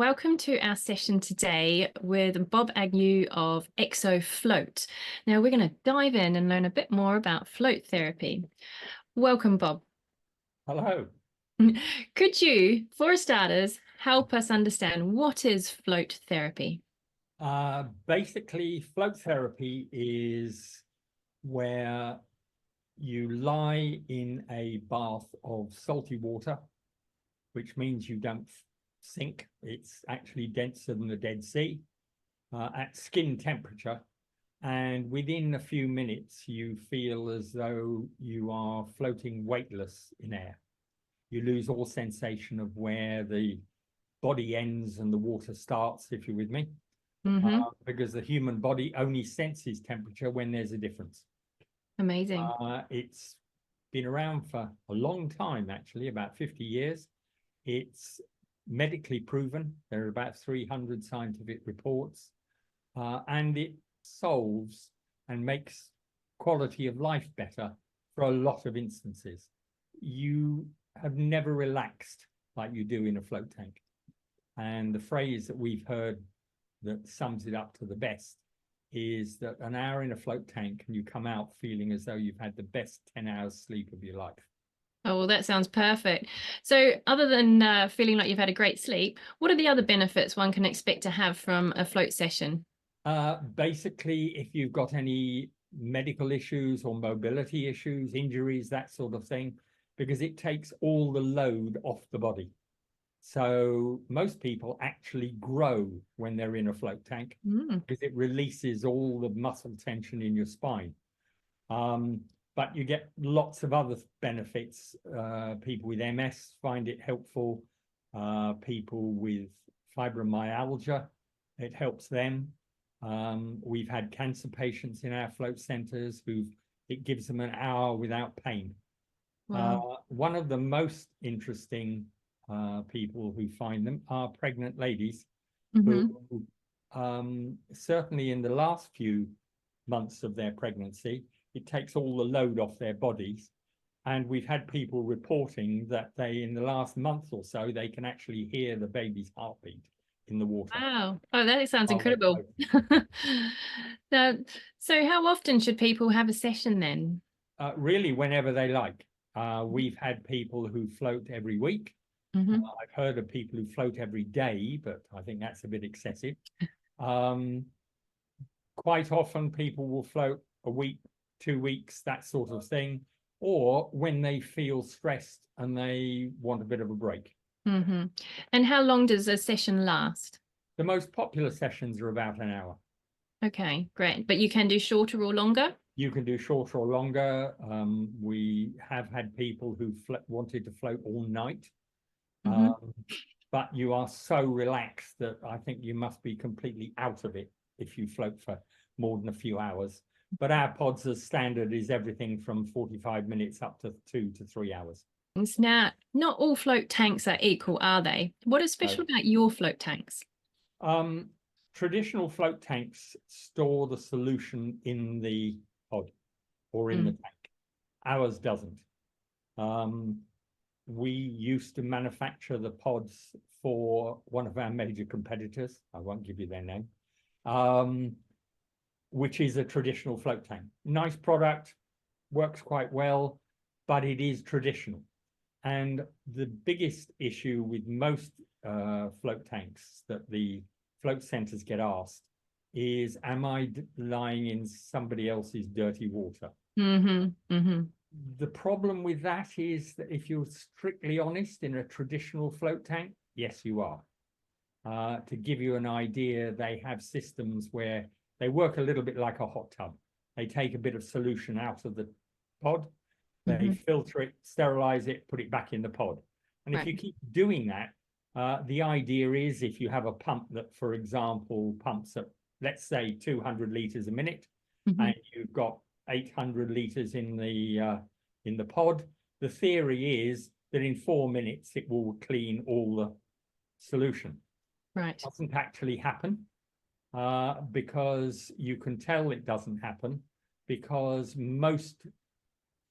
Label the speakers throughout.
Speaker 1: welcome to our session today with Bob Agnew of Float. Now we're going to dive in and learn a bit more about float therapy. Welcome, Bob.
Speaker 2: Hello.
Speaker 1: Could you, for starters, help us understand what is float therapy?
Speaker 2: Basically, float therapy is where you lie in a bath of salty water, which means you don't sink. It's actually denser than the Dead Sea at skin temperature. And within a few minutes, you feel as though you are floating weightless in air. You lose all sensation of where the body ends and the water starts, if you're with me. Because the human body only senses temperature when there's a difference.
Speaker 1: Amazing.
Speaker 2: It's been around for a long time, actually, about 50 years. It's medically proven. There are about 300 scientific reports, and it solves and makes quality of life better for a lot of instances. You have never relaxed like you do in a float tank. And the phrase that we've heard that sums it up to the best is that an hour in a float tank and you come out feeling as though you've had the best 10 hours sleep of your life.
Speaker 1: Oh, well, that sounds perfect. So other than feeling like you've had a great sleep, what are the other benefits one can expect to have from a float session?
Speaker 2: Basically, if you've got any medical issues or mobility issues, injuries, that sort of thing, because it takes all the load off the body. So most people actually grow when they're in a float tank because it releases all the muscle tension in your spine. But you get lots of other benefits. People with MS find it helpful. People with fibromyalgia, it helps them. We've had cancer patients in our float centers it gives them an hour without pain.
Speaker 1: Wow.
Speaker 2: One of the most interesting people who find them are pregnant ladies who certainly in the last few months of their pregnancy, it takes all the load off their bodies. And we've had people reporting that in the last month or so, they can actually hear the baby's heartbeat in the water.
Speaker 1: Wow. Oh, that sounds incredible. Now, so how often should people have a session then?
Speaker 2: Really, whenever they like. We've had people who float every week. I've heard of people who float every day, but I think that's a bit excessive. Quite often people will float a week, 2 weeks, that sort of thing, or when they feel stressed and they want a bit of a break.
Speaker 1: And how long does a session last?
Speaker 2: The most popular sessions are about an hour.
Speaker 1: Okay, great. But you can do shorter or longer?
Speaker 2: You can do shorter or longer. We have had people who wanted to float all night. But you are so relaxed that I think you must be completely out of it if you float for more than a few hours. But our pods as standard is everything from 45 minutes up to 2 to 3 hours.
Speaker 1: Now, not all float tanks are equal, are they? What is special about your float tanks?
Speaker 2: Traditional float tanks store the solution in the pod or in the tank. Ours doesn't. We used to manufacture the pods for one of our major competitors. I won't give you their name, which is a traditional float tank. Nice product, works quite well, but it is traditional. And the biggest issue with most float tanks that the float centers get asked is, am I lying in somebody else's dirty water? The problem with that is that if you're strictly honest, in a traditional float tank, yes, you are. To give you an idea, they have systems where they work a little bit like a hot tub. They take a bit of solution out of the pod, they filter it, sterilize it, put it back in the pod. And if you keep doing that, the idea is if you have a pump that, for example, pumps at, let's say, 200 liters a minute, and you've got 800 liters in the pod, the theory is that in 4 minutes it will clean all the solution.
Speaker 1: Right.
Speaker 2: It doesn't actually happen because you can tell it doesn't happen because most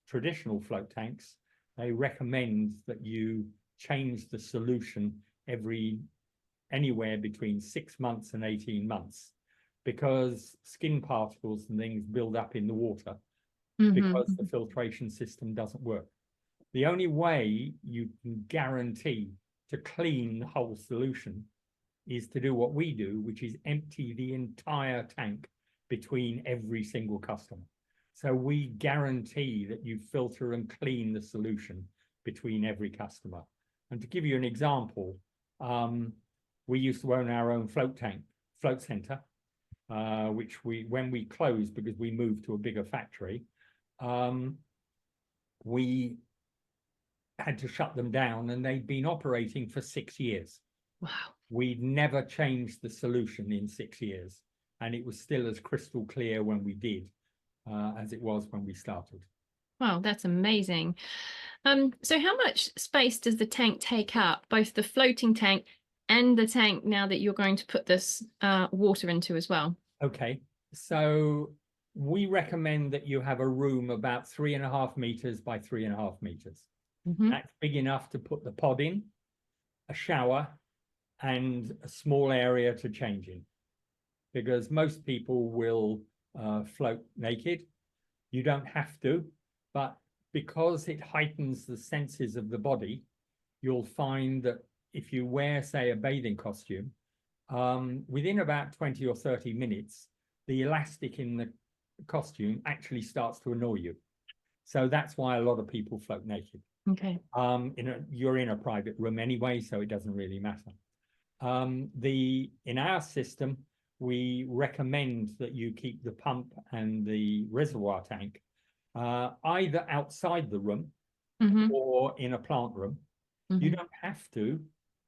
Speaker 2: traditional float tanks, they recommend that you change the solution every anywhere between 6 months and 18 months because skin particles and things build up in the water because the filtration system doesn't work. The only way you can guarantee to clean the whole solution is to do what we do, which is empty the entire tank between every single customer. So we guarantee that you filter and clean the solution between every customer. And to give you an example, we used to own our own float center, which when we closed because we moved to a bigger factory, we had to shut them down, and they'd been operating for 6 years.
Speaker 1: Wow.
Speaker 2: We'd never changed the solution in 6 years, and it was still as crystal clear when we did as it was when we started.
Speaker 1: Wow, that's amazing. So how much space does the tank take up, both the floating tank and the tank now that you're going to put this water into as well?
Speaker 2: Okay, so we recommend that you have a room about 3.5 meters by 3.5 meters. That's big enough to put the pod in, a shower, and a small area to change in, because most people will float naked. You don't have to, but because it heightens the senses of the body, you'll find that if you wear, say, a bathing costume, within about 20 or 30 minutes, the elastic in the costume actually starts to annoy you. So that's why a lot of people float naked.
Speaker 1: Okay.
Speaker 2: You're in a private room anyway, so it doesn't really matter. In our system, we recommend that you keep the pump and the reservoir tank either outside the room or in a plant room. You don't have to,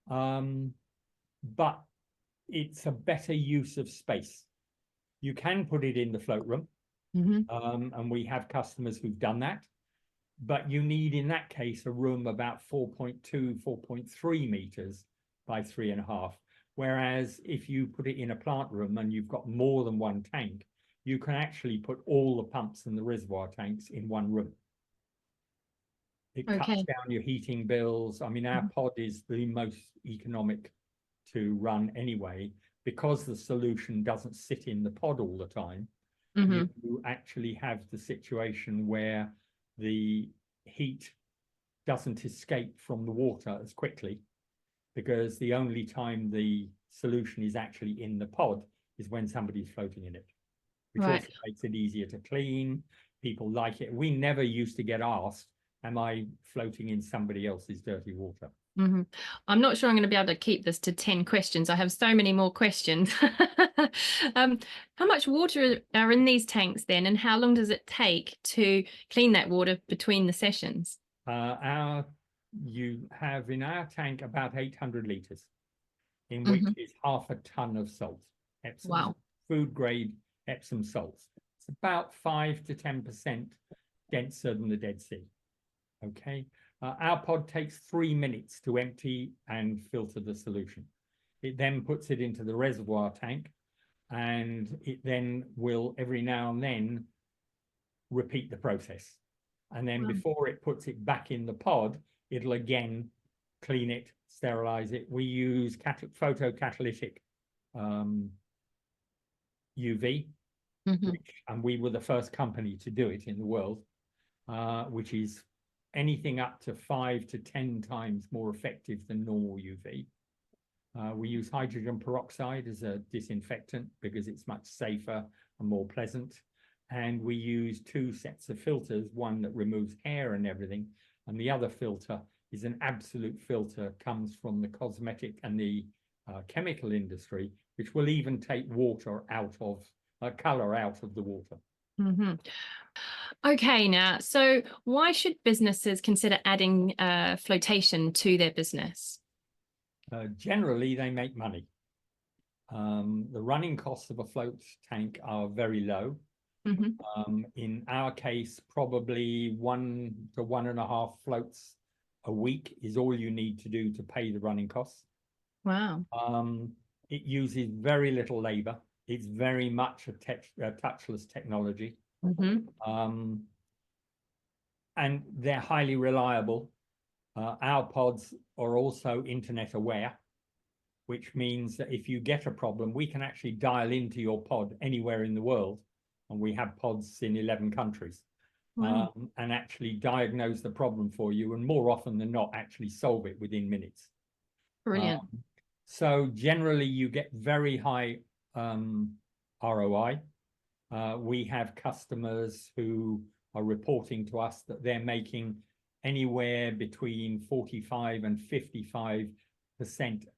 Speaker 2: but it's a better use of space. You can put it in the float room, and we have customers who've done that, but you need, in that case, a room about 4.2, 4.3 meters by 3.5. Whereas if you put it in a plant room and you've got more than one tank, you can actually put all the pumps and the reservoir tanks in one room. It cuts down your heating bills. I mean, our pod is the most economic to run anyway, because the solution doesn't sit in the pod all the time. You actually have the situation where the heat doesn't escape from the water as quickly, because the only time the solution is actually in the pod is when somebody's floating in it, which also makes it easier to clean. People like it. We never used to get asked, am I floating in somebody else's dirty water?
Speaker 1: I'm not sure I'm going to be able to keep this to 10 questions. I have so many more questions. How much water are in these tanks then, and how long does it take to clean that water between the sessions?
Speaker 2: You have in our tank about 800 liters, in which is half a ton of salt. Epsom, food grade Epsom salts. It's about 5 to 10% denser than the Dead Sea. Okay. Our pod takes 3 minutes to empty and filter the solution. It then puts it into the reservoir tank, and it then will every now and then repeat the process. And then before it puts it back in the pod, it'll again clean it, sterilize it. We use photocatalytic UV, and we were the first company to do it in the world, which is anything up to 5 to 10 times more effective than normal UV. We use hydrogen peroxide as a disinfectant because it's much safer and more pleasant. And we use 2 sets of filters, one that removes hair and everything, and the other filter is an absolute filter, comes from the cosmetic and the chemical industry, which will even take water out of, color out of the water.
Speaker 1: Okay, now, so why should businesses consider adding flotation to their business?
Speaker 2: Generally, they make money. The running costs of a float tank are very low. In our case, probably 1 to 1.5 floats a week is all you need to do to pay the running costs.
Speaker 1: Wow.
Speaker 2: It uses very little labor. It's very much a touchless technology. And they're highly reliable. Our pods are also internet aware. which means that if you get a problem, we can actually dial into your pod anywhere in the world, and we have pods in 11 countries,
Speaker 1: Wow.
Speaker 2: and actually diagnose the problem for you, and more often than not, actually solve it within minutes.
Speaker 1: Brilliant.
Speaker 2: So generally, you get very high ROI. We have customers who are reporting to us that they're making anywhere between 45 and 55%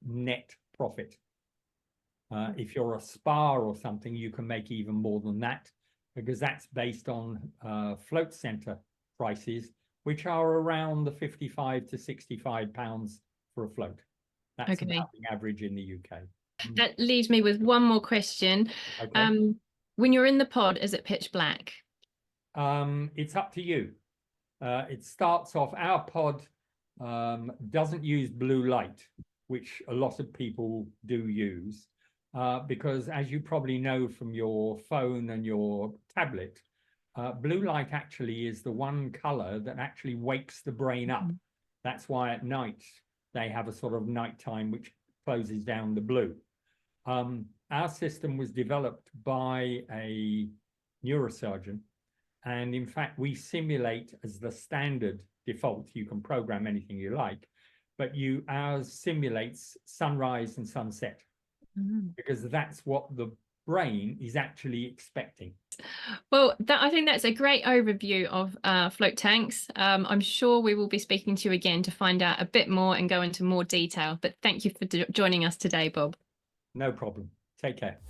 Speaker 2: net profit. If you're a spa or something, you can make even more than that, because that's based on float center prices, which are around the 55 to 65 pounds for a float. That's
Speaker 1: Okay.
Speaker 2: about the average in the UK.
Speaker 1: That leaves me with one more question.
Speaker 2: Okay.
Speaker 1: When you're in the pod, is it pitch black?
Speaker 2: It's up to you. It starts off, our pod doesn't use blue light, which a lot of people do use, because as you probably know from your phone and your tablet, blue light actually is the one color that actually wakes the brain up. That's why at night they have a sort of nighttime which closes down the blue. Our system was developed by a neurosurgeon, and in fact we simulate as the standard default. You can program anything you like, but ours simulates sunrise and sunset, because that's what the brain is actually expecting.
Speaker 1: Well, I think that's a great overview of float tanks. I'm sure we will be speaking to you again to find out a bit more and go into more detail. But thank you for joining us today, Bob.
Speaker 2: No problem. Take care.